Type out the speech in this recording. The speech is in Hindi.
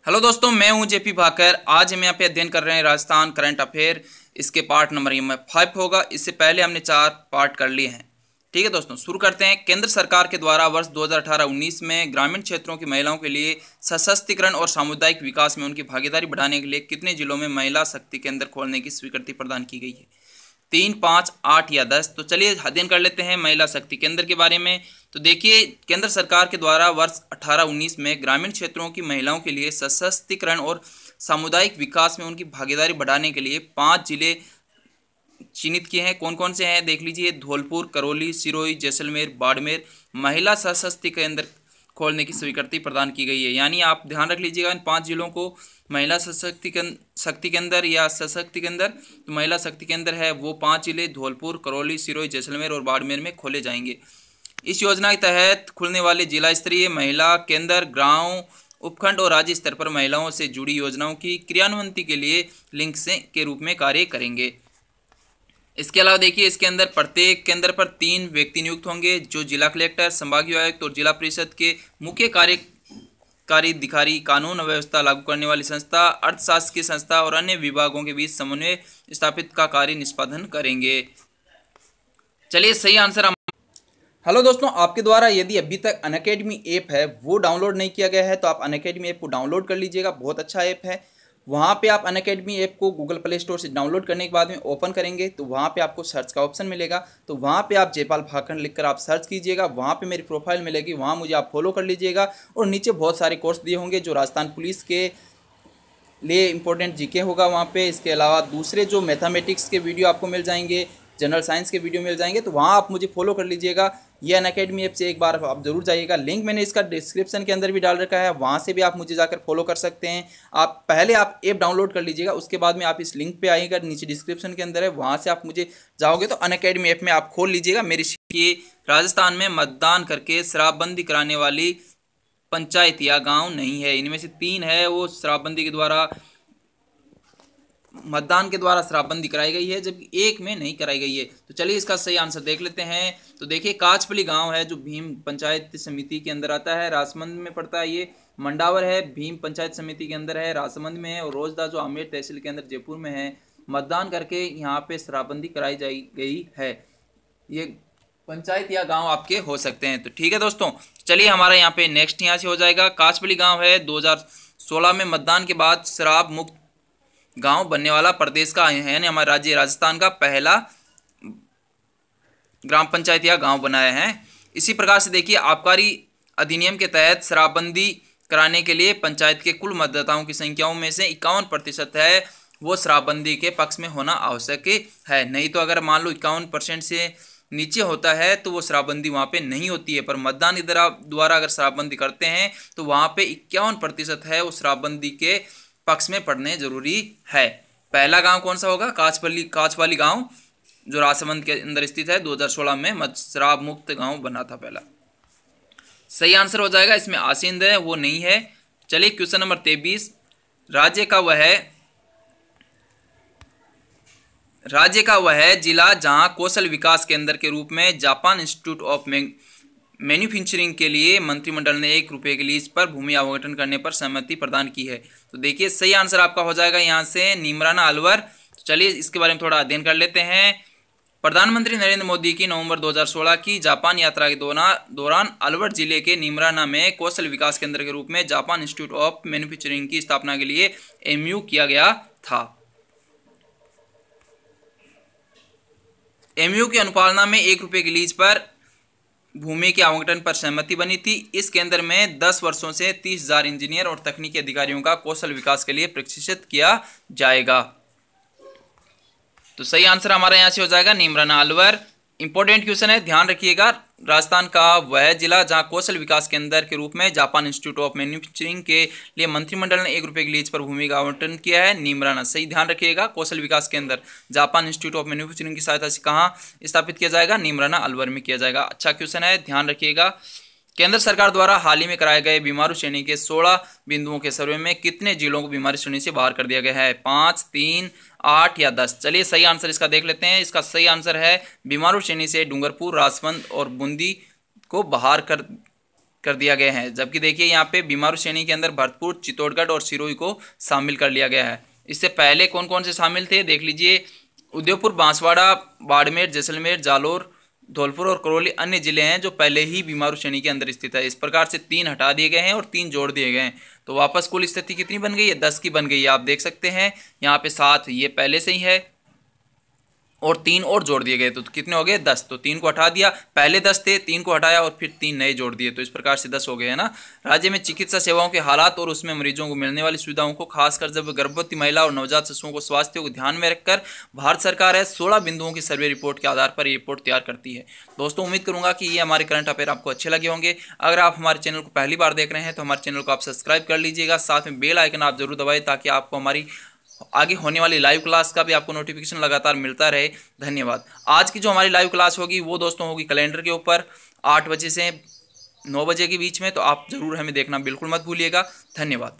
हेलो दोस्तों, मैं हूं जेपी भाकर। आज हम यहाँ पे अध्ययन कर रहे हैं राजस्थान करंट अफेयर। इसके पार्ट नंबर ये 5 होगा। इससे पहले हमने 4 पार्ट कर लिए हैं। ठीक है दोस्तों, शुरू करते हैं। केंद्र सरकार के द्वारा वर्ष 2018-19 में ग्रामीण क्षेत्रों की महिलाओं के लिए सशक्तिकरण और सामुदायिक विकास में उनकी भागीदारी बढ़ाने के लिए कितने जिलों में महिला शक्ति केंद्र खोलने की स्वीकृति प्रदान की गई है? 3, 5, 8 या 10? तो चलिए अध्ययन कर लेते हैं महिला शक्ति केंद्र के बारे में। तो देखिए, केंद्र सरकार के द्वारा वर्ष 18-19 में ग्रामीण क्षेत्रों की महिलाओं के लिए सशक्तिकरण और सामुदायिक विकास में उनकी भागीदारी बढ़ाने के लिए 5 जिले चिन्हित किए हैं। कौन कौन से हैं देख लीजिए। धौलपुर, करौली, सिरोही, जैसलमेर, बाड़मेर महिला सशक्ति केंद्र खोलने की स्वीकृति प्रदान की गई है। यानी आप ध्यान रख लीजिएगा, इन 5 जिलों को महिला शक्ति केंद्र या सशक्ति केंद्र, तो महिला शक्ति केंद्र है वो 5 जिले धौलपुर, करौली, सिरोही, जैसलमेर और बाड़मेर में खोले जाएंगे। इस योजना के तहत खुलने वाले जिला स्तरीय महिला केंद्र गांव, उपखंड और राज्य स्तर पर महिलाओं से जुड़ी योजनाओं की क्रियान्वयन के लिए लिंक से के रूप में कार्य करेंगे। इसके अलावा देखिए, इसके अंदर प्रत्येक केंद्र पर 3 व्यक्ति नियुक्त होंगे, जो जिला कलेक्टर, संभागीय आयुक्त और जिला परिषद के मुख्य कार्यकारी अधिकारी, कानून व्यवस्था लागू करने वाली संस्था, अर्थशास्त्र की संस्था और अन्य विभागों के बीच समन्वय स्थापित का कार्य निष्पादन करेंगे। चलिए, सही आंसर। हेलो दोस्तों, आपके द्वारा यदि अभी तक अनअकैडमी ऐप है वो डाउनलोड नहीं किया गया है तो आप अनअकैडमी ऐप को डाउनलोड कर लीजिएगा। बहुत अच्छा ऐप है। वहाँ पे आप अनअकैडमी ऐप को गूगल प्ले स्टोर से डाउनलोड करने के बाद में ओपन करेंगे तो वहाँ पे आपको सर्च का ऑप्शन मिलेगा। तो वहाँ पे आप जयपाल भाकर लिखकर आप सर्च कीजिएगा। वहाँ पे मेरी प्रोफाइल मिलेगी, वहाँ मुझे आप फॉलो कर लीजिएगा। और नीचे बहुत सारे कोर्स दिए होंगे जो राजस्थान पुलिस के लिए इंपॉर्टेंट जीके होगा वहाँ पे। इसके अलावा दूसरे जो मैथमेटिक्स के वीडियो आपको मिल जाएंगे, जनरल साइंस के वीडियो मिल जाएंगे, तो वहाँ आप मुझे फॉलो कर लीजिएगा। ये अनअकैडमी ऐप से एक बार आप जरूर जाइएगा। लिंक मैंने इसका डिस्क्रिप्शन के अंदर भी डाल रखा है, वहाँ से भी आप मुझे जाकर फॉलो कर सकते हैं। आप पहले आप ऐप डाउनलोड कर लीजिएगा, उसके बाद में आप इस लिंक पे आइएगा, नीचे डिस्क्रिप्शन के अंदर है, वहाँ से आप मुझे जाओगे तो अनअकैडमी ऐप में आप खोल लीजिएगा। मेरी राजस्थान में मतदान करके शराबबंदी कराने वाली पंचायत या गाँव नहीं है। इनमें से 3 है वो शराबबंदी के द्वारा, मतदान के द्वारा शराबबंदी कराई गई है, जबकि 1 में नहीं कराई गई है। तो चलिए इसका सही आंसर देख लेते हैं। तो देखिए, काचपली गांव है जो भीम पंचायत समिति के अंदर आता है, राजसमंद में पड़ता है। ये मंडावर है, भीम पंचायत समिति के अंदर है, राजसमंद में है। और रोजदा जो आमेर तहसील के अंदर जयपुर में है। मतदान करके यहाँ पे शराबबंदी कराई गई है। ये पंचायत या गाँव आपके हो सकते हैं। तो ठीक है दोस्तों, चलिए हमारा यहाँ पे नेक्स्ट यहाँ से हो जाएगा। काचपली गाँव है 2016 में मतदान के बाद शराब मुक्त गांव बनने वाला प्रदेश का है, यानी हमारे राज्य राजस्थान का पहला ग्राम पंचायत या गांव बनाया है। इसी प्रकार से देखिए, आबकारी अधिनियम के तहत शराबबंदी कराने के लिए पंचायत के कुल मतदाताओं की संख्याओं में से 51% है वो शराबबंदी के पक्ष में होना आवश्यक है। नहीं तो अगर मान लो 51% से नीचे होता है तो वो शराबबंदी वहाँ पे नहीं होती है। पर मतदान के द्वारा अगर शराबबंदी करते हैं तो वहाँ पे 51% है वो शराबबंदी के पक्ष में पढ़ने जरूरी है। पहला गांव कौन सा होगा? काचवाली गांव जो राजसमंद के अंदर स्थित है। 2016 में शराब मुक्त गांव बना था पहला। सही आंसर हो जाएगा। इसमें आसिंद है वो नहीं है। चलिए क्वेश्चन नंबर 23, राज्य का वह जिला जहां कौशल विकास केंद्र के रूप में जापान इंस्टीट्यूट ऑफ मैन्युफैक्चरिंग के लिए मंत्रिमंडल ने ₹1 के लीज पर भूमि आवंटन करने पर सहमति प्रदान की है। तो देखिए, सही आंसर आपका हो जाएगा यहाँ से नीमराना अलवर। तो चलिए इसके बारे में थोड़ा अध्ययन कर लेते हैं। प्रधानमंत्री नरेंद्र मोदी की नवंबर 2016 की जापान यात्रा के दौरान अलवर जिले के नीमराना में कौशल विकास केंद्र के रूप में जापान इंस्टीट्यूट ऑफ मैन्युफैक्चरिंग की स्थापना के लिए MOU किया गया था। MOU की अनुपालना में ₹1 की लीज पर भूमि के आवंटन पर सहमति बनी थी। इस केंद्र में 10 वर्षों से 30,000 इंजीनियर और तकनीकी अधिकारियों का कौशल विकास के लिए प्रशिक्षित किया जाएगा। तो सही आंसर हमारा यहाँ से हो जाएगा नीमराना अलवर। इंपॉर्टेंट क्वेश्चन है, ध्यान रखिएगा। राजस्थान का वह जिला जहां कौशल विकास केंद्र के रूप में जापान इंस्टीट्यूट ऑफ मैन्युफैक्चरिंग के लिए मंत्रिमंडल ने ₹1 की लीज पर भूमि का आवंटन किया है, नीमराना। सही ध्यान रखिएगा, कौशल विकास केंद्र जापान इंस्टीट्यूट ऑफ मैन्युफैक्चरिंग की सहायता से कहाँ स्थापित किया जाएगा? नीमराना अलवर में किया जाएगा। अच्छा क्वेश्चन है, ध्यान रखिएगा। केंद्र सरकार द्वारा हाल ही में कराए गए बीमारू श्रेणी के 16 बिंदुओं के सर्वे में कितने जिलों को बीमारी श्रेणी से बाहर कर दिया गया है? 5, 3, 8 या 10? चलिए सही आंसर इसका देख लेते हैं। इसका सही आंसर है बीमारू श्रेणी से डूंगरपुर, राजसमंद और बूंदी को बाहर कर कर दिया गया है। जबकि देखिए यहाँ पे बीमारू श्रेणी के अंदर भरतपुर, चित्तौड़गढ़ और सिरोही को शामिल कर लिया गया है। इससे पहले कौन कौन से शामिल थे देख लीजिए, उदयपुर, बांसवाड़ा, बाड़मेर, जैसलमेर, जालोर, धौलपुर और करौली अन्य जिले हैं जो पहले ही बीमारू श्रेणी के अंदर स्थित है। इस प्रकार से 3 हटा दिए गए हैं और 3 जोड़ दिए गए हैं, तो वापस कुल स्थिति कितनी बन गई है, 10 की बन गई है। आप देख सकते हैं यहाँ पे 7 ये पहले से ही है और 3 और जोड़ दिए गए, तो कितने हो गए, 10। तो 3 को हटा दिया, पहले 10 थे, 3 को हटाया और फिर 3 नए जोड़ दिए, तो इस प्रकार से 10 हो गए है ना। राज्य में चिकित्सा सेवाओं के हालात और उसमें मरीजों को मिलने वाली सुविधाओं को, खासकर जब गर्भवती महिला और नवजात शिशुओं को स्वास्थ्य को ध्यान में रखकर भारत सरकार है 16 बिंदुओं की सर्वे रिपोर्ट के आधार पर ये रिपोर्ट तैयार करती है। दोस्तों उम्मीद करूंगा कि ये हमारे करंट अफेयर आपको अच्छे लगे होंगे। अगर आप हमारे चैनल को पहली बार देख रहे हैं तो हमारे चैनल को आप सब्सक्राइब कर लीजिएगा, साथ में बेल आइकन आप जरूर दबाएं ताकि आपको हमारी आगे होने वाली लाइव क्लास का भी आपको नोटिफिकेशन लगातार मिलता रहे। धन्यवाद। आज की जो हमारी लाइव क्लास होगी वो दोस्तों होगी कैलेंडर के ऊपर 8 बजे से 9 बजे के बीच में, तो आप जरूर हमें देखना बिल्कुल मत भूलिएगा। धन्यवाद।